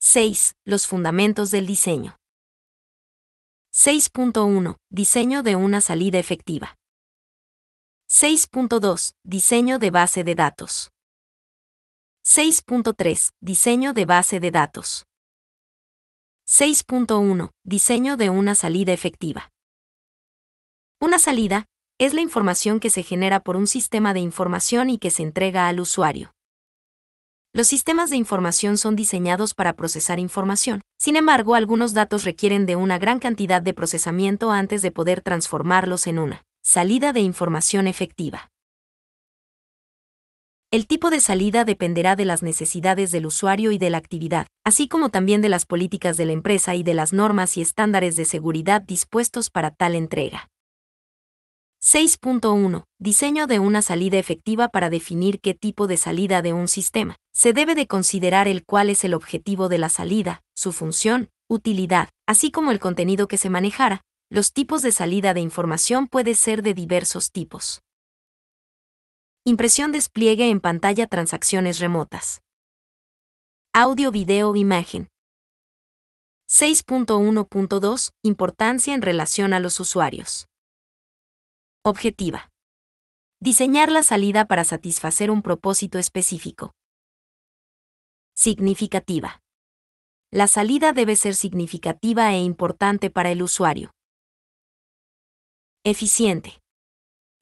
6. Los fundamentos del diseño. 6.1. Diseño de una salida efectiva. 6.2. Diseño de base de datos. 6.3. Diseño de base de datos. 6.1. Diseño de una salida efectiva. Una salida es la información que se genera por un sistema de información y que se entrega al usuario. Los sistemas de información son diseñados para procesar información. Sin embargo, algunos datos requieren de una gran cantidad de procesamiento antes de poder transformarlos en una salida de información efectiva. El tipo de salida dependerá de las necesidades del usuario y de la actividad, así como también de las políticas de la empresa y de las normas y estándares de seguridad dispuestos para tal entrega. 6.1. Diseño de una salida efectiva. Para definir qué tipo de salida de un sistema, se debe de considerar cuál es el objetivo de la salida, su función, utilidad, así como el contenido que se manejara. Los tipos de salida de información pueden ser de diversos tipos. Impresión, despliegue en pantalla, transacciones remotas. Audio, video, imagen. 6.1.2. Importancia en relación a los usuarios. Objetiva. Diseñar la salida para satisfacer un propósito específico. Significativa. La salida debe ser significativa e importante para el usuario. Eficiente.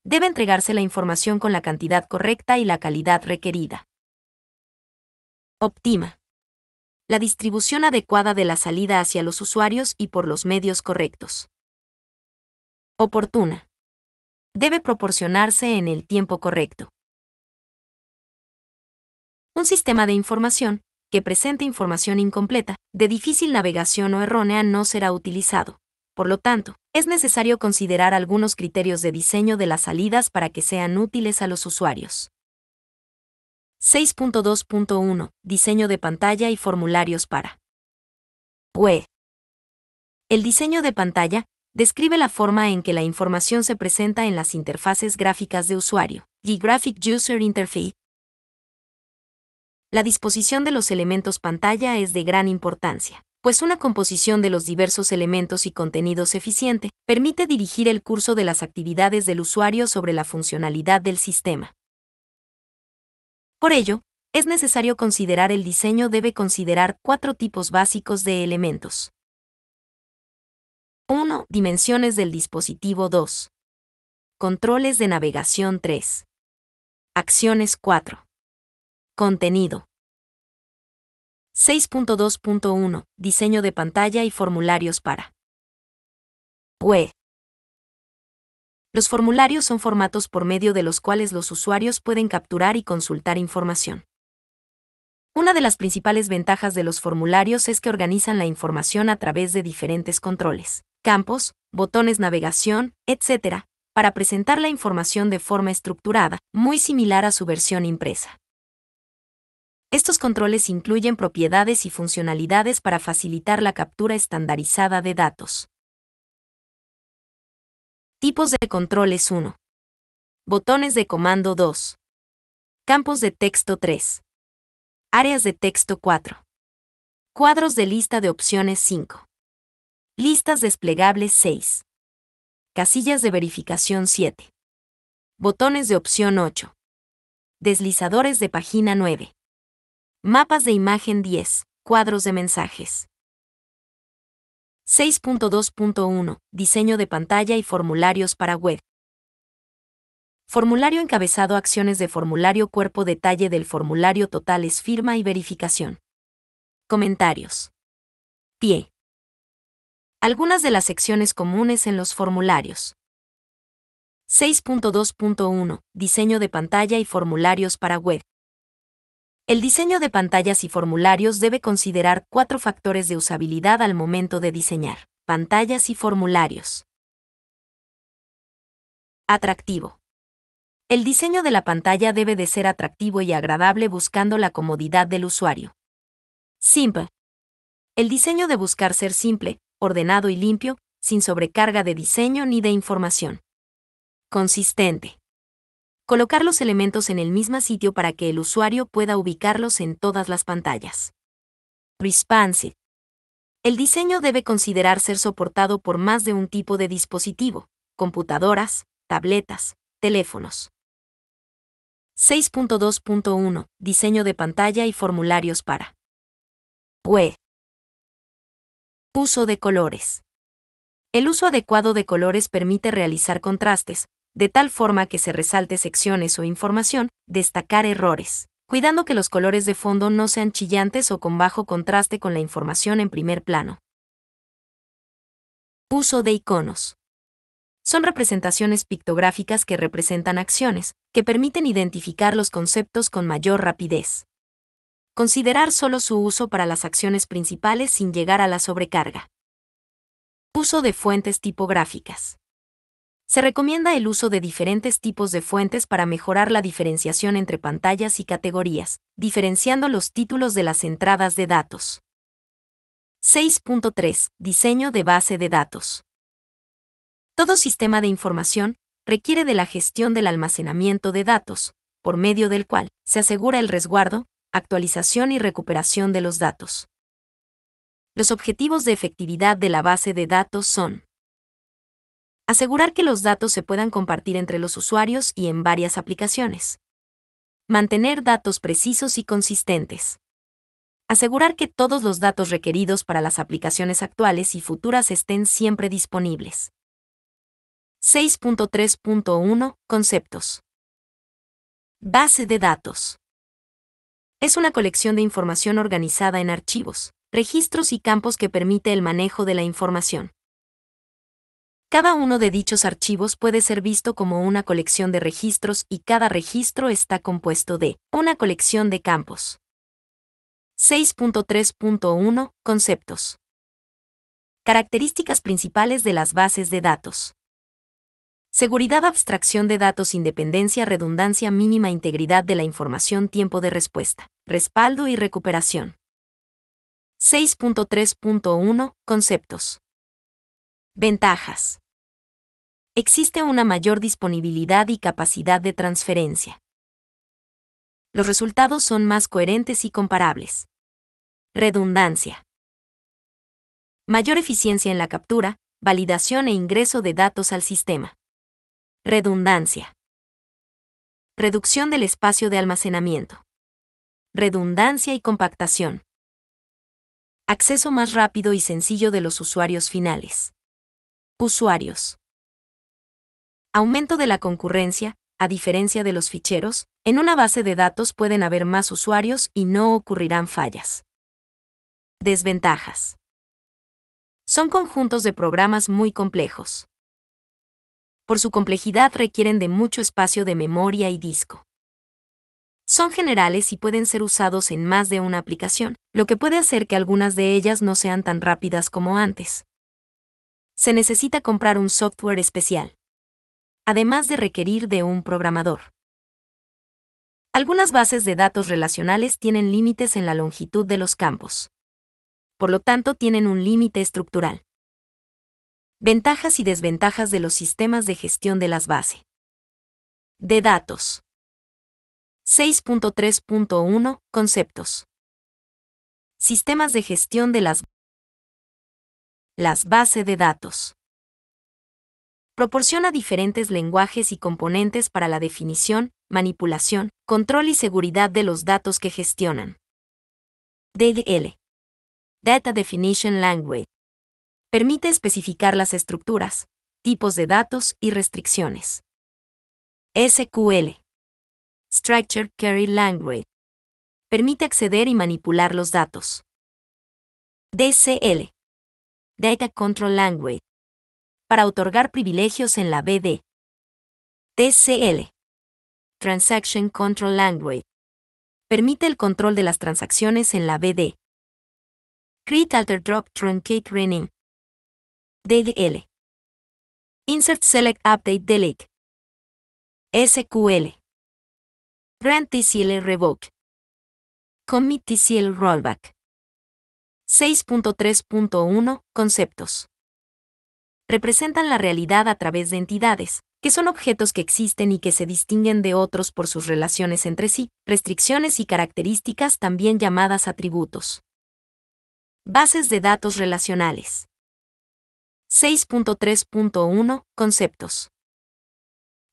Debe entregarse la información con la cantidad correcta y la calidad requerida. Óptima. La distribución adecuada de la salida hacia los usuarios y por los medios correctos. Oportuna. Debe proporcionarse en el tiempo correcto. Un sistema de información que presente información incompleta, de difícil navegación o errónea no será utilizado. Por lo tanto, es necesario considerar algunos criterios de diseño de las salidas para que sean útiles a los usuarios. 6.2.1. Diseño de pantalla y formularios para web. El diseño de pantalla describe la forma en que la información se presenta en las interfaces gráficas de usuario, y Graphic User Interface. La disposición de los elementos pantalla es de gran importancia, pues una composición de los diversos elementos y contenidos eficiente permite dirigir el curso de las actividades del usuario sobre la funcionalidad del sistema. Por ello, es necesario considerar el diseño debe considerar 4 tipos básicos de elementos. 1. Dimensiones del dispositivo. 2. Controles de navegación. 3. Acciones. 4. Contenido. 6.2.1. Diseño de pantalla y formularios para web. Los formularios son formatos por medio de los cuales los usuarios pueden capturar y consultar información. Una de las principales ventajas de los formularios es que organizan la información a través de diferentes controles, campos, botones navegación, etc., para presentar la información de forma estructurada, muy similar a su versión impresa. Estos controles incluyen propiedades y funcionalidades para facilitar la captura estandarizada de datos. Tipos de controles. 1. Botones de comando. 2. Campos de texto. 3. Áreas de texto. 4. Cuadros de lista de opciones. 5. Listas desplegables. 6. Casillas de verificación. 7. Botones de opción. 8. Deslizadores de página. 9. Mapas de imagen. 10. Cuadros de mensajes. 6.2.1. Diseño de pantalla y formularios para web. Formulario encabezado. Acciones de formulario. Cuerpo. Detalle del formulario. Totales. Firma y verificación. Comentarios. Pie. Algunas de las secciones comunes en los formularios. 6.2.1. Diseño de pantalla y formularios para web. El diseño de pantallas y formularios debe considerar 4 factores de usabilidad al momento de diseñar pantallas y formularios. Atractivo. El diseño de la pantalla debe de ser atractivo y agradable buscando la comodidad del usuario. Simple. El diseño debe buscar ser simple, ordenado y limpio, sin sobrecarga de diseño ni de información. Consistente. Colocar los elementos en el mismo sitio para que el usuario pueda ubicarlos en todas las pantallas. Responsive. El diseño debe considerar ser soportado por más de un tipo de dispositivo, computadoras, tabletas, teléfonos. 6.2.1 Diseño de pantalla y formularios para web. Uso de colores. El uso adecuado de colores permite realizar contrastes, de tal forma que se resalte secciones o información, destacar errores, cuidando que los colores de fondo no sean chillantes o con bajo contraste con la información en primer plano. Uso de iconos. Son representaciones pictográficas que representan acciones, que permiten identificar los conceptos con mayor rapidez. Considerar solo su uso para las acciones principales sin llegar a la sobrecarga. Uso de fuentes tipográficas. Se recomienda el uso de diferentes tipos de fuentes para mejorar la diferenciación entre pantallas y categorías, diferenciando los títulos de las entradas de datos. 6.3 Diseño de base de datos. Todo sistema de información requiere de la gestión del almacenamiento de datos, por medio del cual se asegura el resguardo, actualización y recuperación de los datos. Los objetivos de efectividad de la base de datos son: asegurar que los datos se puedan compartir entre los usuarios y en varias aplicaciones. Mantener datos precisos y consistentes. Asegurar que todos los datos requeridos para las aplicaciones actuales y futuras estén siempre disponibles. 6.3.1 Conceptos. Base de datos. Es una colección de información organizada en archivos, registros y campos que permite el manejo de la información. Cada uno de dichos archivos puede ser visto como una colección de registros y cada registro está compuesto de una colección de campos. 6.3.1 Conceptos. Características principales de las bases de datos. Seguridad, abstracción de datos, independencia, redundancia mínima, integridad de la información, tiempo de respuesta, respaldo y recuperación. 6.3.1 Conceptos. Ventajas. Existe una mayor disponibilidad y capacidad de transferencia. Los resultados son más coherentes y comparables. Redundancia. Mayor eficiencia en la captura, validación e ingreso de datos al sistema. Redundancia. Reducción del espacio de almacenamiento. Redundancia y compactación. Acceso más rápido y sencillo de los usuarios finales. Usuarios. Aumento de la concurrencia. A diferencia de los ficheros, en una base de datos pueden haber más usuarios y no ocurrirán fallas. Desventajas. Son conjuntos de programas muy complejos. Por su complejidad requieren de mucho espacio de memoria y disco. Son generales y pueden ser usados en más de una aplicación, lo que puede hacer que algunas de ellas no sean tan rápidas como antes. Se necesita comprar un software especial, además de requerir de un programador. Algunas bases de datos relacionales tienen límites en la longitud de los campos. Por lo tanto, tienen un límite estructural. Ventajas y desventajas de los sistemas de gestión de las bases de datos. 6.3.1 Conceptos. Sistemas de gestión de las bases de datos. Proporciona diferentes lenguajes y componentes para la definición, manipulación, control y seguridad de los datos que gestionan. DDL. Data Definition Language. Permite especificar las estructuras, tipos de datos y restricciones. SQL. Structured Query Language. Permite acceder y manipular los datos. DCL. Data Control Language. Para otorgar privilegios en la BD. TCL. Transaction Control Language. Permite el control de las transacciones en la BD. Create Alter Drop Truncate Rename. DDL. Insert Select Update Delete. SQL. Grant TCL Revoke. Commit TCL Rollback. 6.3.1 Conceptos. Representan la realidad a través de entidades, que son objetos que existen y que se distinguen de otros por sus relaciones entre sí, restricciones y características también llamadas atributos. Bases de datos relacionales. 6.3.1 Conceptos.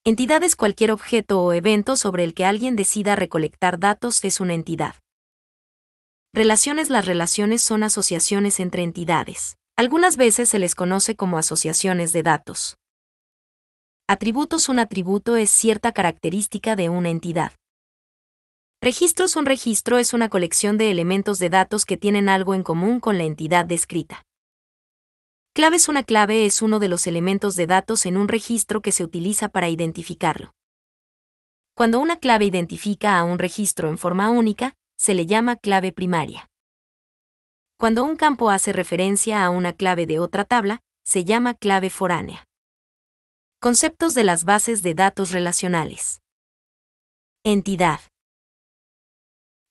Entidad es cualquier objeto o evento sobre el que alguien decida recolectar datos es una entidad. Relaciones. Las relaciones son asociaciones entre entidades. Algunas veces se les conoce como asociaciones de datos. Atributos. Un atributo es cierta característica de una entidad. Registros. Un registro es una colección de elementos de datos que tienen algo en común con la entidad descrita. Claves. Una clave es uno de los elementos de datos en un registro que se utiliza para identificarlo. Cuando una clave identifica a un registro en forma única, se le llama clave primaria. Cuando un campo hace referencia a una clave de otra tabla, se llama clave foránea. Conceptos de las bases de datos relacionales. Entidad.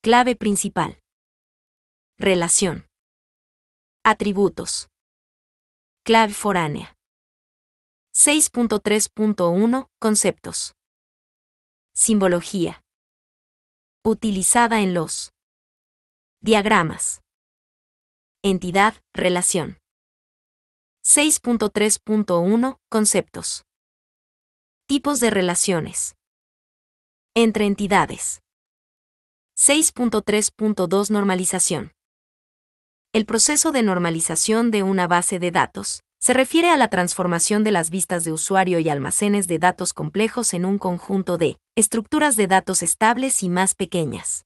Clave principal. Relación. Atributos. Clave foránea. 6.3.1 Conceptos. Simbología. Utilizada en los diagramas. Entidad, relación. 6.3.1 Conceptos. Tipos de relaciones. Entre entidades. 6.3.2 Normalización. El proceso de normalización de una base de datos se refiere a la transformación de las vistas de usuario y almacenes de datos complejos en un conjunto de estructuras de datos estables y más pequeñas.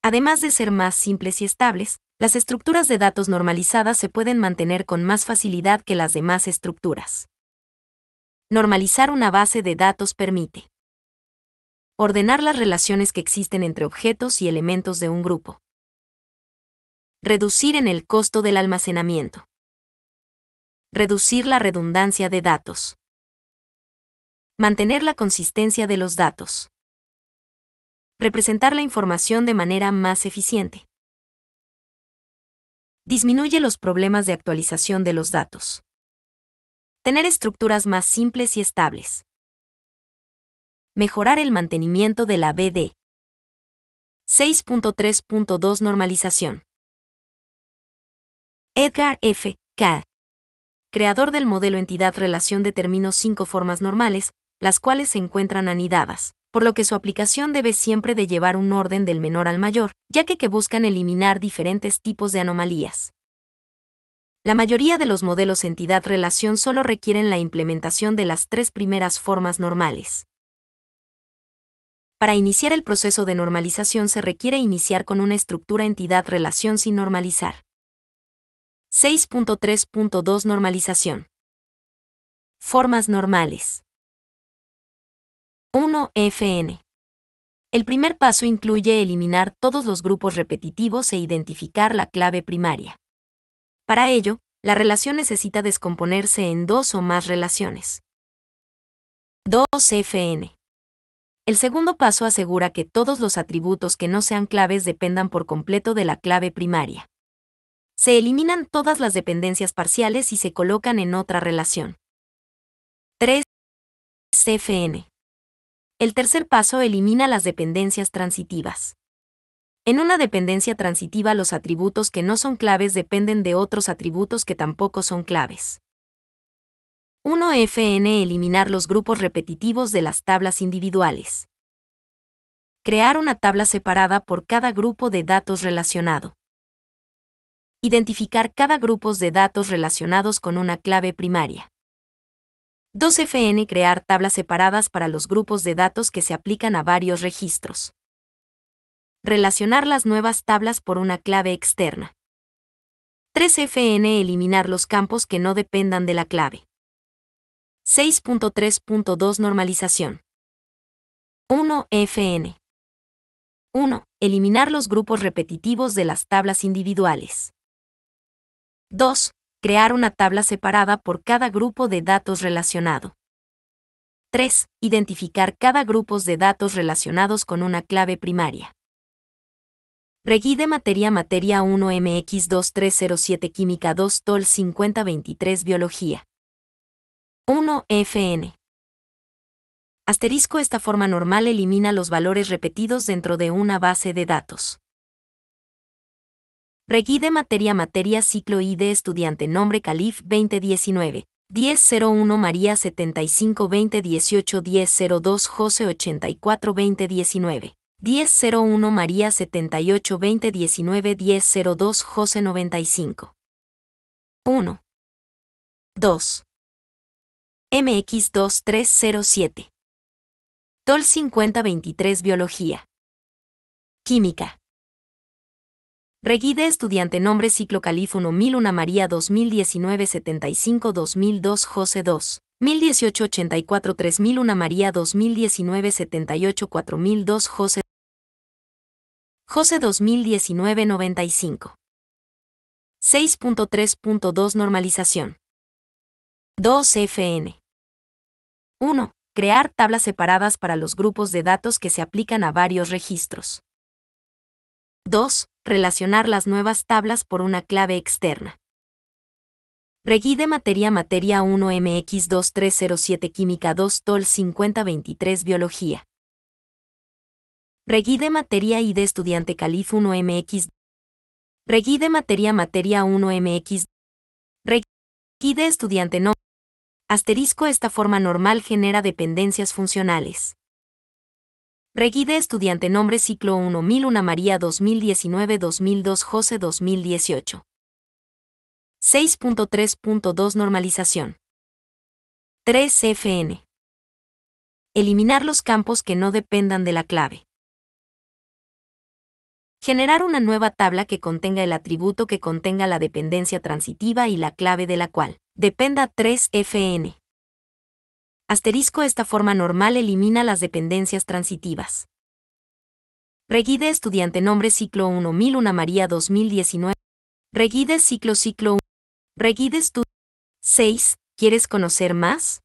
Además de ser más simples y estables, las estructuras de datos normalizadas se pueden mantener con más facilidad que las demás estructuras. Normalizar una base de datos permite ordenar las relaciones que existen entre objetos y elementos de un grupo. Reducir en el costo del almacenamiento. Reducir la redundancia de datos. Mantener la consistencia de los datos. Representar la información de manera más eficiente. Disminuye los problemas de actualización de los datos. Tener estructuras más simples y estables. Mejorar el mantenimiento de la BD. 6.3.2 Normalización. Edgar F. Cad, creador del modelo entidad-relación, determinó 5 formas normales, las cuales se encuentran anidadas, por lo que su aplicación debe siempre de llevar un orden del menor al mayor, ya que buscan eliminar diferentes tipos de anomalías. La mayoría de los modelos entidad-relación solo requieren la implementación de las 3 primeras formas normales. Para iniciar el proceso de normalización se requiere iniciar con una estructura entidad-relación sin normalizar. 6.3.2 Normalización. Formas normales. 1. FN. El primer paso incluye eliminar todos los grupos repetitivos e identificar la clave primaria. Para ello, la relación necesita descomponerse en 2 o más relaciones. 2. FN. El segundo paso asegura que todos los atributos que no sean claves dependan por completo de la clave primaria. Se eliminan todas las dependencias parciales y se colocan en otra relación. 3. FN. El tercer paso elimina las dependencias transitivas. En una dependencia transitiva, los atributos que no son claves dependen de otros atributos que tampoco son claves. 1. FN. Eliminar los grupos repetitivos de las tablas individuales. Crear una tabla separada por cada grupo de datos relacionado. Identificar cada grupo de datos relacionados con una clave primaria. 2. FN. Crear tablas separadas para los grupos de datos que se aplican a varios registros. Relacionar las nuevas tablas por una clave externa. 3. FN. Eliminar los campos que no dependan de la clave. 6.3.2 Normalización. 1. FN. 1. Eliminar los grupos repetitivos de las tablas individuales. 2. Crear una tabla separada por cada grupo de datos relacionado. 3. Identificar cada grupo de datos relacionados con una clave primaria. Regui de Materia 1 MX 2307 Química 2 TOL 5023 Biología. 1. FN. Esta forma normal elimina los valores repetidos dentro de una base de datos. Reguide materia ciclo ID estudiante nombre Calif 2019. 1001 María 75 2018 1002 José 84 2019. 1001 María 78 2019 1002 José 95. 1. 2. MX 2307. TOL 5023 Biología. Química. Reguide estudiante nombre ciclo Calif 1001 María 2019 75 2002 José 2. 1018 84 3001 María 2019 78 4002 José. José 2019 95. 6.3.2 Normalización. 2 FN. 1. Crear tablas separadas para los grupos de datos que se aplican a varios registros. 2. Relacionar las nuevas tablas por una clave externa. Reguide materia 1 MX 2307 Química 2 TOL 5023 Biología. Reguide materia ID estudiante Calif 1 MX. Reguide materia 1 MX. Reguide estudiante no. Asterisco esta forma normal genera dependencias funcionales. Reguide estudiante nombre ciclo 1001 María 2019 2002 José 2018. 6.3.2 Normalización. 3 FN. Eliminar los campos que no dependan de la clave. Generar una nueva tabla que contenga el atributo que contenga la dependencia transitiva y la clave de la cual dependa 3 FN. Asterisco esta forma normal elimina las dependencias transitivas. Reguide estudiante nombre ciclo 1001 María 2019. Reguide ciclo 1. Reguide 6. ¿Quieres conocer más?